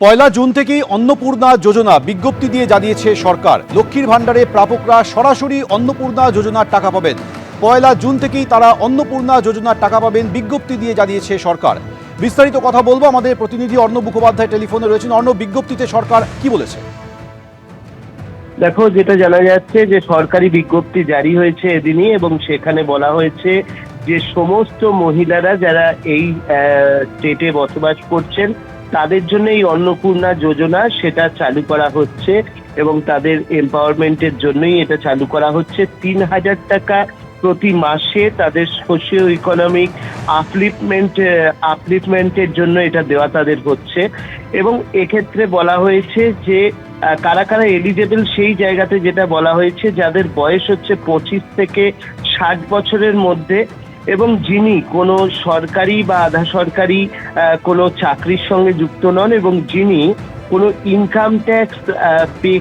পয়লা June থেকেই অন্নপূর্ণা যোজনা বিজ্ঞপ্তি দিয়ে জানিয়েছে সরকার। লক্ষ্মীর ভাণ্ডারে প্রাপকরা সরাসরি অন্নপূর্ণা যোজনার টাকা পাবেন। পয়লা জুন থেকেই তারা অন্নপূর্ণা যোজনার টাকা পাবেন বিজ্ঞপ্তি দিয়ে জানিয়েছে সরকার। বিস্তারিত কথা বলবো, আমাদের প্রতিনিধি অর্ণব মুখোপাধ্যায় টেলিফোনে রয়েছেন। অর্ণব, বিজ্ঞপ্তিতে সরকার কি বলেছে? দেখো, যেটা জানা যাচ্ছে যে সরকারি বিজ্ঞপ্তি জারি হয়েছে এদিনই, এবং সেখানে বলা হয়েছে যে সমস্ত মহিলারা যারা এই স্টেটে বসবাস করছেন তাদের জন্য এই অন্নপূর্ণা যোজনা সেটা চালু করা হচ্ছে, এবং তাদের এম্পাওয়ারমেন্টের জন্যই এটা চালু করা হচ্ছে। ৩,০০০ টাকা প্রতি মাসে তাদের সোশিও ইকোনমিক আপলিফমেন্টের জন্য এটা দেওয়া তাদের হচ্ছে। এবং এক্ষেত্রে বলা হয়েছে যে কারা কারা এলিজেবল সেই জায়গাতে যেটা বলা হয়েছে, যাদের বয়স হচ্ছে 25 থেকে 60 বছরের মধ্যে, এবং যিনি কোনো সরকারি বা আধা সরকারি কোনো চাকরির সঙ্গে যুক্ত নন, এবং যিনি কোনো ইনকাম ট্যাক্স পে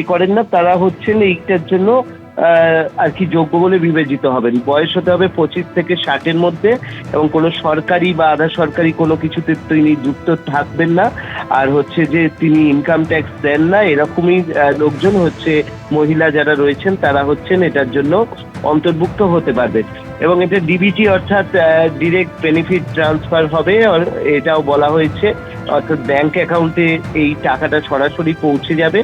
করেন না, তারা হচ্ছেন এইটার জন্য আর কি যোগ্য বলে বিবেচিত হবেন। বয়স হতে হবে 25 থেকে 60-এর মধ্যে, এবং কোনো সরকারি বা আধা সরকারি কোনো কিছুতে তিনি যুক্ত থাকবেন না, আর হচ্ছে যে তিনি ইনকাম ট্যাক্স দেন না, এরকমই লোকজন হচ্ছে মহিলা যারা রয়েছেন তারা হচ্ছেন এটার জন্য অন্তর্ভুক্ত হতে পারবেন। এবং এটা ডিবিটি অর্থাৎ ডিরেক্ট বেনিফিট ট্রান্সফার হবে, এটাও বলা হয়েছে, অর্থাৎ ব্যাংক অ্যাকাউন্টে এই টাকাটা সরাসরি পৌঁছে যাবে।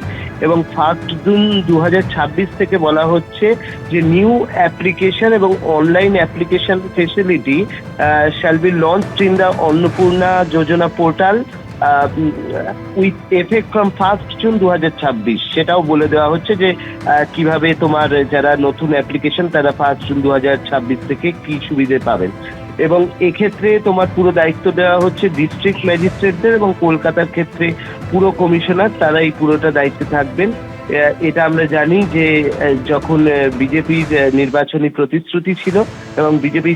এবং 1 জুন 2026 থেকে বলা হচ্ছে যে নিউ অ্যাপ্লিকেশন এবং online application facility shall be launched in the Annapurna Yojana portal with effect from 1 June 2026। সেটাও বলে দেওয়া হচ্ছে যে কিভাবে তোমার যারা নতুন অ্যাপ্লিকেশন তারা 1 জুন 2026 থেকে কি সুবিধে পাবেন। এবং এক্ষেত্রে তোমার পুরো দায়িত্ব দেওয়া হচ্ছে ডিস্ট্রিক্ট ম্যাজিস্ট্রেটদের, এবং কলকাতার ক্ষেত্রে পুরো কমিশনার তারা এই পুরোটা দায়িত্বে থাকবেন। এটা আমরা জানি যে যখন বিজেপির নির্বাচনী প্রতিশ্রুতি ছিল এবং বিজেপি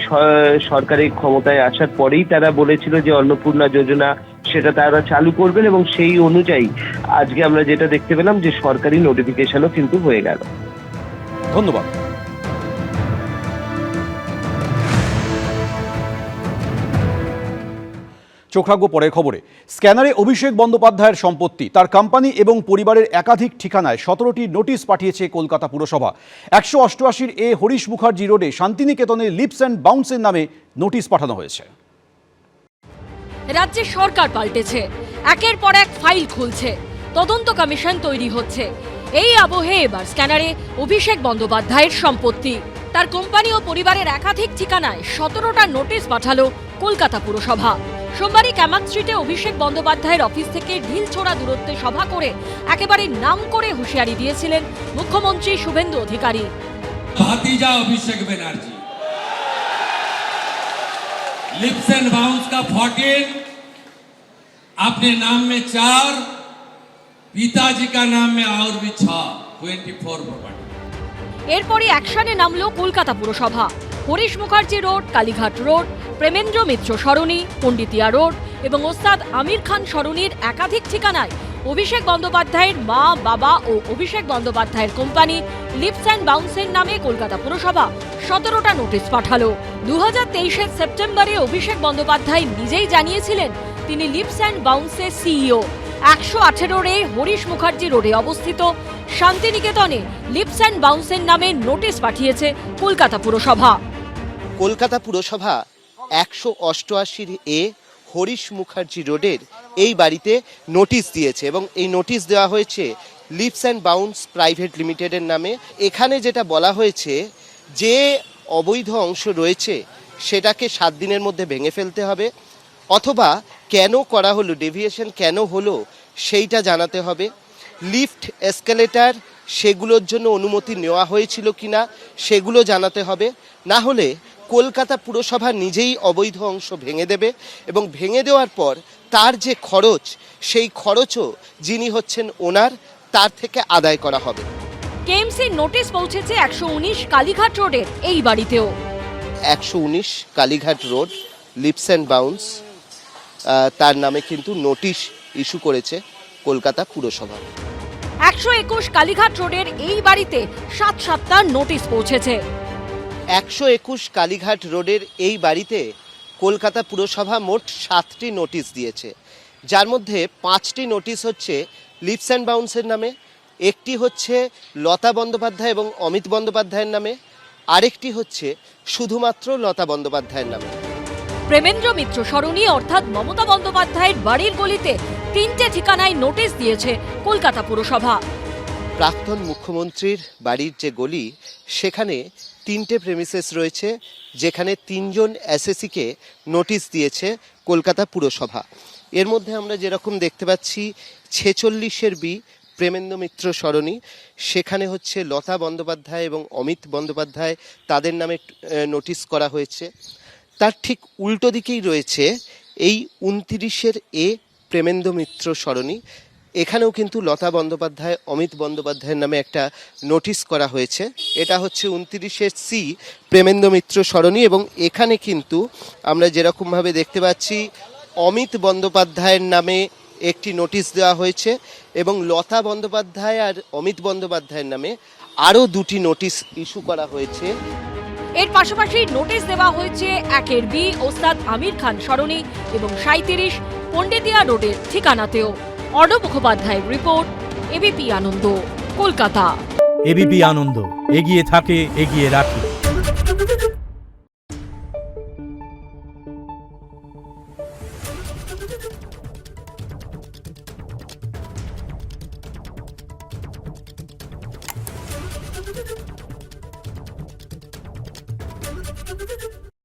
সরকারের ক্ষমতায় আসার পরেই তারা বলেছিল যে অন্নপূর্ণা যোজনা সেটা তারা চালু করবেন, এবং সেই অনুযায়ী আজকে আমরা যেটা দেখতে পেলাম যে সরকারি নোটিফিকেশনও কিন্তু হয়ে গেল। ধন্যবাদ। চোখ রাখবো পরের খবরে। স্ক্যানারে অভিষেক বন্দ্যোপাধ্যায়ের সম্পত্তি, তার কোম্পানি এবং পরিবারের একাধিক ঠিকানায় 17টি নোটিশ পাঠিয়েছে কলকাতা পুরসভা। 188 এ হরিশ মুখার্জি রোডে শান্তিনিকেতনের লিপস অ্যান্ড বাউন্সের নামে নোটিশ পাঠানো হয়েছে। রাজ্যে সরকার পাল্টেছে, একের পর এক ফাইল খুলছে, তদন্ত কমিশন তৈরি হচ্ছে। এই আবহে এবার স্ক্যানারে অভিষেক বন্দ্যোপাধ্যায়ের সম্পত্তি, তার কোম্পানি ও পরিবারের একাধিক ঠিকানায় 17টা নোটিশ পাঠালো কলকাতা পুরসভা। সোমবারই ক্যামাক স্ট্রিটে অভিষেক বন্দ্যোপাধ্যায়ের অফিস থেকে ঢিলছোড়া দূরত্বে সভা করে একেবারে নাম করে হুঁশিয়ারি দিয়েছিলেন মুখ্যমন্ত্রী Suvendu Adhikari. भातीजा Abhishek Banerjee, lips and bounce का 14, अपने नाम में 4, पिताजी का नाम में और भी 6, 24 प्रॉपर्टी। এরপরই অ্যাকশনে নামলো কলকাতা পুরসভা। হরিশ মুখার্জি রোড, কালীঘাট রোড, প্রেমেন্দ্র মিত্র সরণি, পণ্ডিতিয়া রোড এবং ওস্তাদ আমির খান সরণির একাধিক ঠিকানায় অভিষেক বন্দ্যোপাধ্যায়ের মা, বাবা ও অভিষেক বন্দ্যোপাধ্যায়ের কোম্পানি লিপস অ্যান্ড বাউন্সের নামে কলকাতা পুরসভা 17টা নোটিশ পাঠালো। 2023-এর সেপ্টেম্বরে অভিষেক বন্দ্যোপাধ্যায় নিজেই জানিয়েছিলেন তিনি লিপস অ্যান্ড বাউন্সের সিইও। 118 হরিশ মুখার্জি রোডে অবস্থিত শান্তিনিকেতনে লিপস অ্যান্ড বাউন্সের নামে নোটিশ পাঠিয়েছে কলকাতা পুরসভা। কলকাতা পুরসভা 188 এ হরিশ মুখার্জি রোডের এই বাড়িতে নোটিশ দিয়েছে, এবং এই নোটিশ দেওয়া হয়েছে লিপস অ্যান্ড বাউন্স প্রাইভেট লিমিটেডের নামে। এখানে যেটা বলা হয়েছে যে অবৈধ অংশ রয়েছে সেটাকে 7 দিনের মধ্যে ভেঙে ফেলতে হবে, অথবা কেন করা হলো, ডেভিয়েশন কেন হলো সেইটা জানাতে হবে। লিফট, এসকেলেটার সেগুলোর জন্য অনুমতি নেওয়া হয়েছিল কিনা সেগুলো জানাতে হবে, না হলে কলকাতা পুরসভা নিজেই অবৈধ অংশ ভেঙে দেবে, এবং ভেঙে দেওয়ার পর তার যে খরচ সেই খরচও যিনি হচ্ছেন ওনার তার থেকে আদায় করা হবে। কেএমসি নোটিশ পৌঁছেছে 119 কালীঘাট রোডের এই বাড়িতেও। 119 Kalighat road, leaps and bounds, তার নামে কিন্তু নোটিশ ইস্যু করেছে কলকাতা পুরসভা। 121 কালীঘাট রোডের এই বাড়িতে 7টা নোটিশ পৌঁছেছে। 121 কালীঘাট রোডের এই বাড়িতে কলকাতা পুরসভা মোট 7টি নোটিশ দিয়েছে, যার মধ্যে 5টি নোটিশ হচ্ছে লিপস অ্যান্ড বাউন্সের নামে, একটি হচ্ছে লতা বন্দ্যোপাধ্যায় এবং অমিত বন্দ্যোপাধ্যায়ের নামে, আরেকটি হচ্ছে শুধুমাত্র লতা বন্দ্যোপাধ্যায়ের নামে। প্রেমেন্দ্র মিত্র সরণি অর্থাৎ মমতা বন্দ্যোপাধ্যায়ের বাড়ির গলিতে 3টে ঠিকানায় নোটিশ দিয়েছে কলকাতা পুরসভা। প্রাক্তন মুখ্যমন্ত্রীর বাড়ির যে গলি, সেখানে 3টে প্রেমিসেস রয়েছে, যেখানে 3জন এসএসসিকে নোটিশ দিয়েছে কলকাতা পুরসভা। এর মধ্যে আমরা যেরকম দেখতে পাচ্ছি 46-এর বি প্রেমেন্দ্র মিত্র সরণি, সেখানে হচ্ছে লতা বন্দ্যোপাধ্যায় এবং অমিত বন্দ্যোপাধ্যায়, তাদের নামে নোটিশ করা হয়েছে। তার ঠিক উল্টো দিকেই রয়েছে এই 29-এর এ প্রেমেন্দ্র মিত্র সরণি, এখানেও কিন্তু লতা বন্দ্যোপাধ্যায় অমিত বন্দ্যোপাধ্যায়ের নামে একটা নোটিশ করা হয়েছে। এটা হচ্ছে 29-এর সি প্রেমেন্দ্র মিত্র সরণি, এবং এখানে কিন্তু আমরা যেরকমভাবে দেখতে পাচ্ছি অমিত বন্দ্যোপাধ্যায়ের নামে একটি নোটিশ দেওয়া হয়েছে এবং লতা বন্দ্যোপাধ্যায় আর অমিত বন্দ্যোপাধ্যায়ের নামে আরও 2টি নোটিশ ইস্যু করা হয়েছে। এর পাশাপাশি নোটিশ দেওয়া হয়েছে 1-এর বি ওস্তাদ আমির খান সরণি এবং 37 পণ্ডিতিয়া রোডের ঠিকানাতেও। অর্ণব মুখোপাধ্যায়ের রিপোর্ট, এবিপি আনন্দ, কলকাতা। এবিপি আনন্দ, এগিয়ে থাকে, এগিয়ে রাখে।